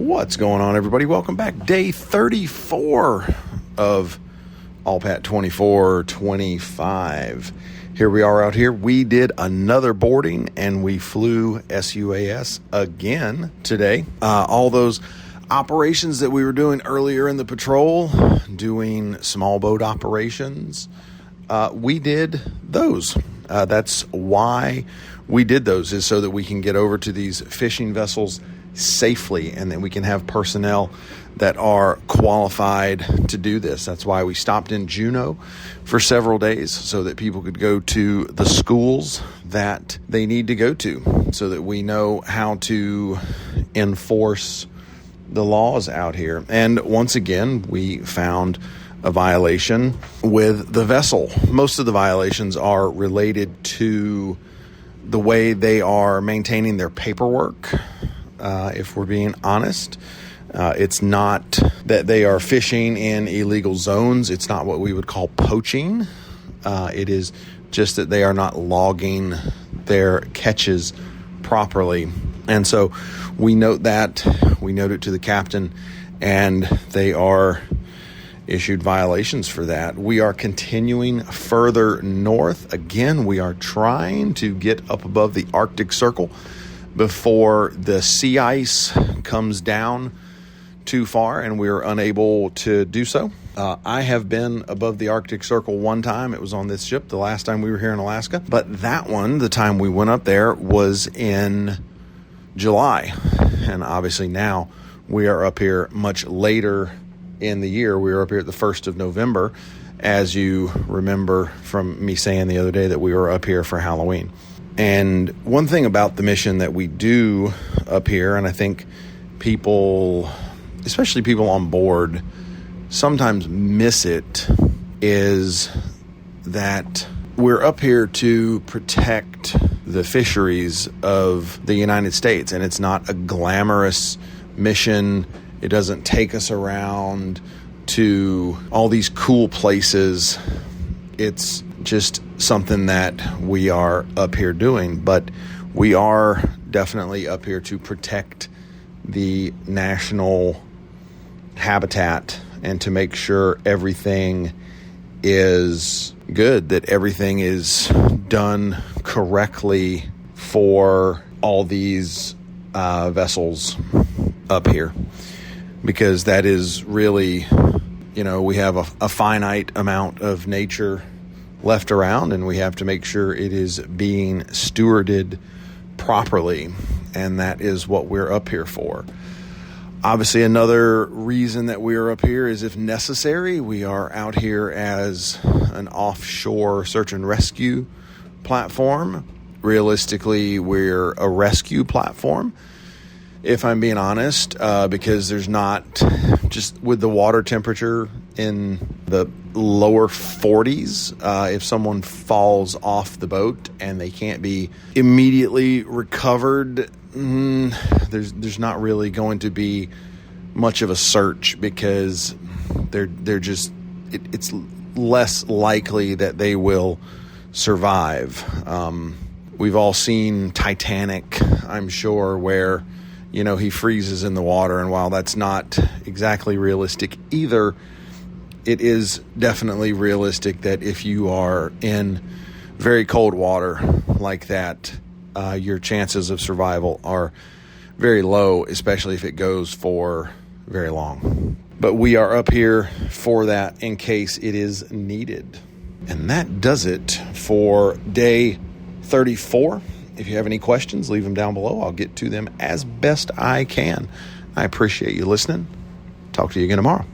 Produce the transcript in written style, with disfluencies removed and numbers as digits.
What's going on, everybody? Welcome back. Day 34 of ALPAT 2425. Here we are out here. We did another boarding and we flew SUAS again today. All those operations that we were doing earlier in the patrol, doing small boat operations, we did those. That's why we did those, is so that we can get over to these fishing vessels safely, and then we can have personnel that are qualified to do this. That's why we stopped in Juneau for several days, so that people could go to the schools that they need to go to, so that we know how to enforce the laws out here. And once again, we found a violation with the vessel. Most of the violations are related to the way they are maintaining their paperwork. If we're being honest, it's not that they are fishing in illegal zones. It's not what we would call poaching. It is just that they are not logging their catches properly. And so we note that, we note it to the captain, and they are issued violations for that. We are continuing further north. Again, we are trying to get up above the Arctic Circle before the sea ice comes down too far and we're unable to do so. I have been above the Arctic Circle one time. It was on this ship the last time we were here in Alaska. But that one, the time we went up there, was in July. And obviously now we are up here much later in the year. We were up here at the 1st of November, as you remember from me saying the other day that we were up here for Halloween. And one thing about the mission that we do up here, and I think people, especially people on board, sometimes miss it, is that we're up here to protect the fisheries of the United States. And it's not a glamorous mission. It doesn't take us around to all these cool places. It's just something that we are up here doing, but we are definitely up here to protect the national habitat and to make sure everything is good, that everything is done correctly for all these vessels up here, because that is really, we have a finite amount of nature left around, and we have to make sure it is being stewarded properly, and that is what we're up here for. Obviously, another reason that we are up here is, if necessary, we are out here as an offshore search and rescue platform. Realistically, we're a rescue platform, if I'm being honest, because there's not, just with the water temperature in the lower 40s, if someone falls off the boat and they can't be immediately recovered, there's not really going to be much of a search, because they're just, it's less likely that they will survive. We've all seen Titanic, I'm sure, where he freezes in the water, and while that's not exactly realistic either, it is definitely realistic that if you are in very cold water like that, your chances of survival are very low, especially if it goes for very long. But we are up here for that in case it is needed. And that does it for day 34. If you have any questions, leave them down below. I'll get to them as best I can. I appreciate you listening. Talk to you again tomorrow.